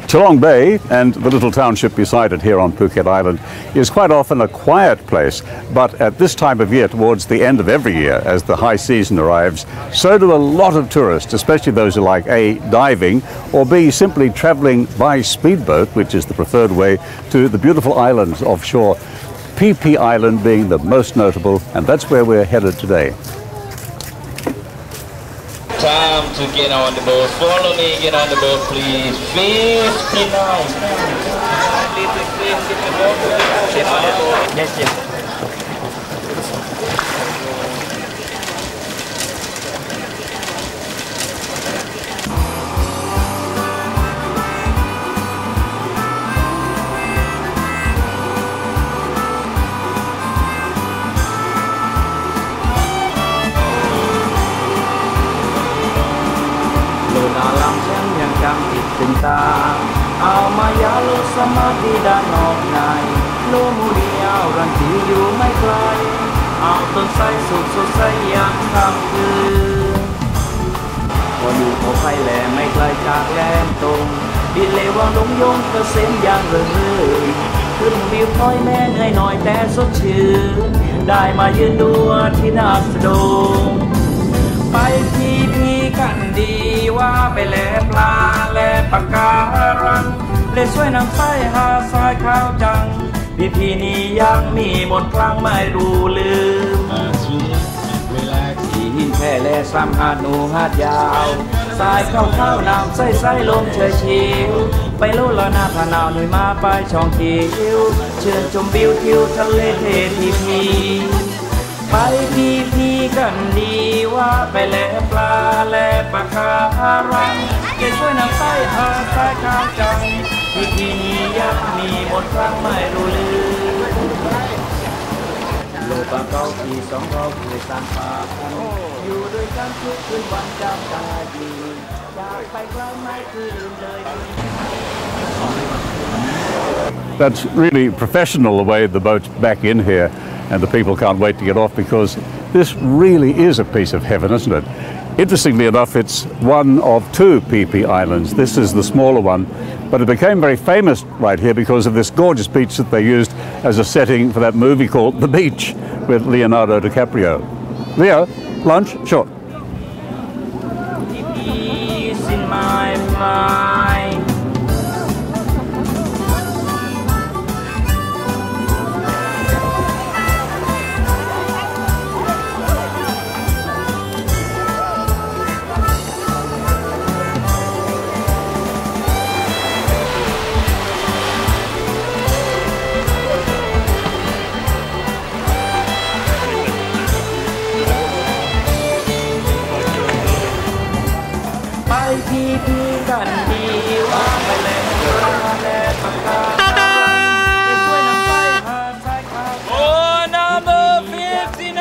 Chalong Bay and the little township beside it here on Phuket Island is quite often a quiet place, but at this time of year, towards the end of every year, as the high season arrives, so do a lot of tourists, especially those who like A, diving, or B, simply travelling by speedboat, which is the preferred way to the beautiful islands offshore, Phi Phi Island being the most notable, and that's where we're headed today. Time to get on the boat. Follow me, get on the boat, please. 59. Yes, yes. ถึงตาเอามายาโลสมาธิด้านนอกในโลมูเดียวรันที่อยู่ไม่ไกลเอาต้นไทรสุดสดใสยามค่ำคืนพออยู่พอไฟแหลไม่ไกลจากแหลมตรงดินเลวางลงโยงเกษมอย่างเรื่อยขึ้นวิวพลอยแม่เหนื่อยหน่อยแต่สดชื่นได้มายืนดูที่นาสะดงไปพีกันดีว่าไปแลปลาแลปากการังเลสวยน้ำใสหาทรายขาวจังพีนี้ยังมีมนต์คลังไม่รู้ลืมที่หินแค่แลซ้ำหาดหนูหาดยาวทรายเข้าน้ำใสลมเฉยชิวไปโลละหน้าผาหนาวหน่อยมาไปช่องคิวเชิญชมวิวทิวทะเลเทพีไปพีกันดีว่าไปแลปลาแลปากการังเก็บช่วยน้ำใสหาทรายขาวจังพีนี้ยังมีมนต์คลังไม่รู้ลืมโลกเก่าที่สองเราเคยสร้างฝากอยู่ด้วยกันทุกคืนวันจำได้ดีอยากไปไกลไม่เคยลืมเลย That's really professional the way the boat's back in here, and the people can't wait to get off because this really is a piece of heaven, isn't it? Interestingly enough, it's one of two Phi Phi Islands. This is the smaller one, but it became very famous right here because of this gorgeous beach that they used as a setting for that movie called The Beach with Leonardo DiCaprio. Leo, lunch? Sure. Peace in my mind. Oh, number 59.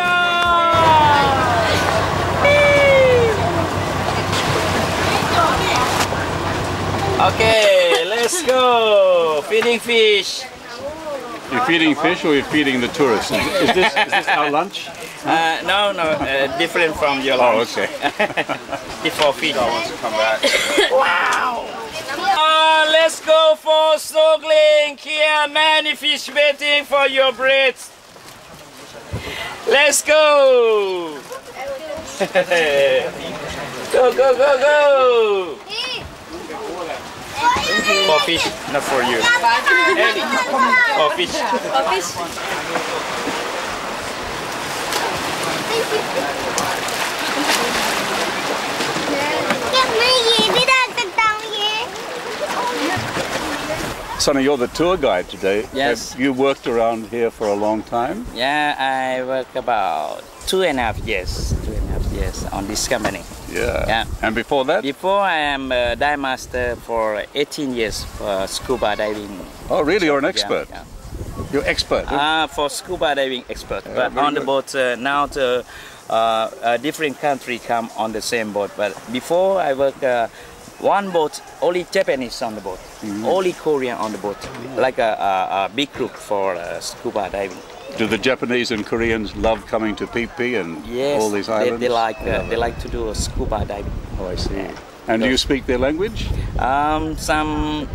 Okay, let's go. Feeding fish. You're feeding fish or you're feeding the tourists? Is this our lunch? No, different from your lunch. Oh, okay. Before fish. I want to come back. Wow. Let's go for snorkeling. Here, many fish waiting for your breath. Let's go. Go. For fish, not for you. For fish. Sonny, you're the tour guide today. Yes. Have you worked around here for a long time? Yeah, I work about 2.5 years. 2.5 years on this company. Yeah. And before that? Before I am a dive master for 18 years for scuba diving. Oh, really? You're an expert? Yeah. You're expert? Huh? For scuba diving expert. Yeah, but on good. the boat now a different country come on the same boat. But before I work one boat, only Japanese on the boat, only Korean on the boat, like a big group for scuba diving. Do the Japanese and Koreans love coming to Phi Phi and all these islands? They like to do a scuba diving. Oh, I see. And do you speak their language? Some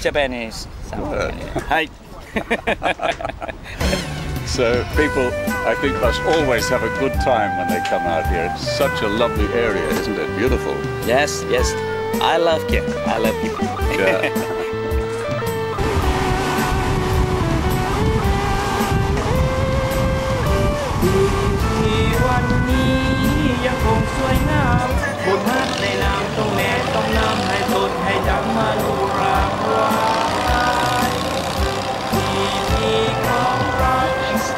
Japanese. Hi. So people, I think, must always have a good time when they come out here. It's such a lovely area, isn't it? Beautiful. Yes, yes. I love it. I love people. Yeah. วันนี้ยังคงสวยงามบุญฮัดในน้ำต้องแม่ต้องน้ำให้สดให้ดังมานูรางวานที่ของรัก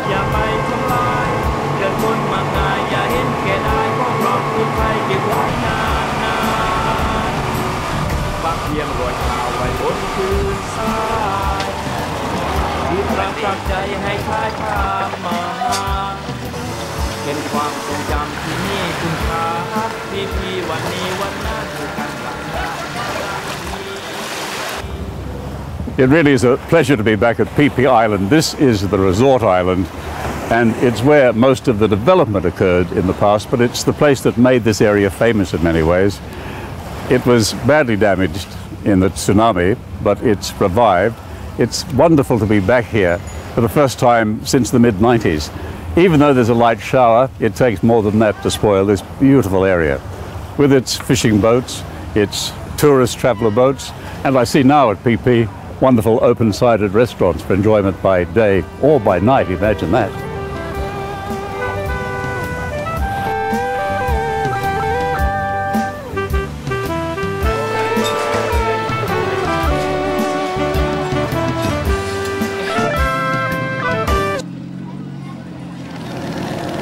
อย่าไปทำลายเกิดคนมากมายอย่าเห็นแก่ได้ของเราคือไทยเก็บไว้นานๆปักเพียงรอยเท้าไว้บนพื้นทรายที่ประทับใจให้ทายภาพมาเป็นความทรงจำที่มีคุณค่าพี่วันนี้วันนั้นคือกันหลัง It really is a pleasure to be back at Phi Phi Island. This is the resort island, and it's where most of the development occurred in the past, but it's the place that made this area famous in many ways. It was badly damaged in the tsunami, but it's revived. It's wonderful to be back here for the first time since the mid-90s. Even though there's a light shower, it takes more than that to spoil this beautiful area. With its fishing boats, its tourist traveller boats, and I see now at Phi Phi wonderful open-sided restaurants for enjoyment by day or by night, imagine that.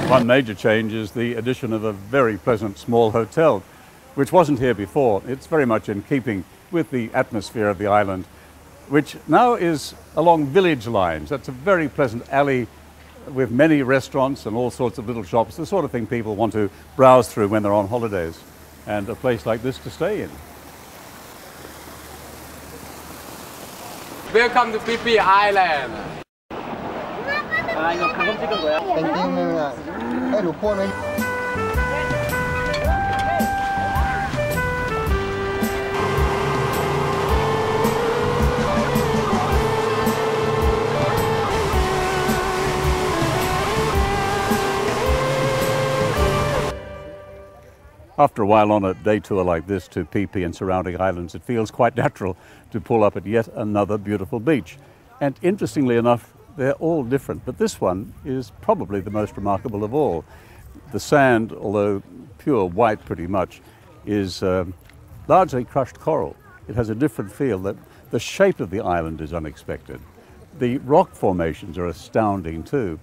One major change is the addition of a very pleasant small hotel, which wasn't here before. It's very much in keeping with the atmosphere of the island, which now is along village lines. That's a very pleasant alley with many restaurants and all sorts of little shops, the sort of thing people want to browse through when they're on holidays, and a place like this to stay in. Welcome to Phi Phi Island. 이거 방금 찍은 거야? After a while on a day tour like this to Phi Phi and surrounding islands, it feels quite natural to pull up at yet another beautiful beach. And interestingly enough, they're all different, but this one is probably the most remarkable of all. The sand, although pure white pretty much, is largely crushed coral. It has a different feel. The shape of the island is unexpected. The rock formations are astounding too.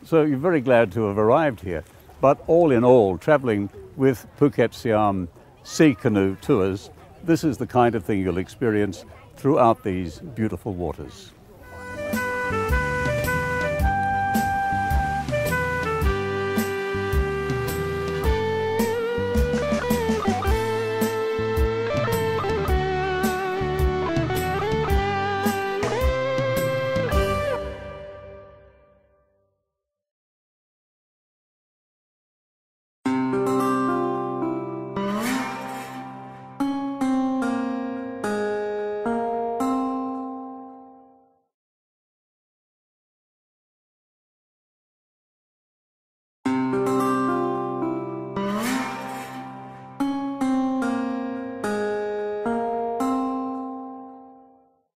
So you're very glad to have arrived here. But all in all, traveling with Phuket Siam Seacanoe tours, this is the kind of thing you'll experience throughout these beautiful waters.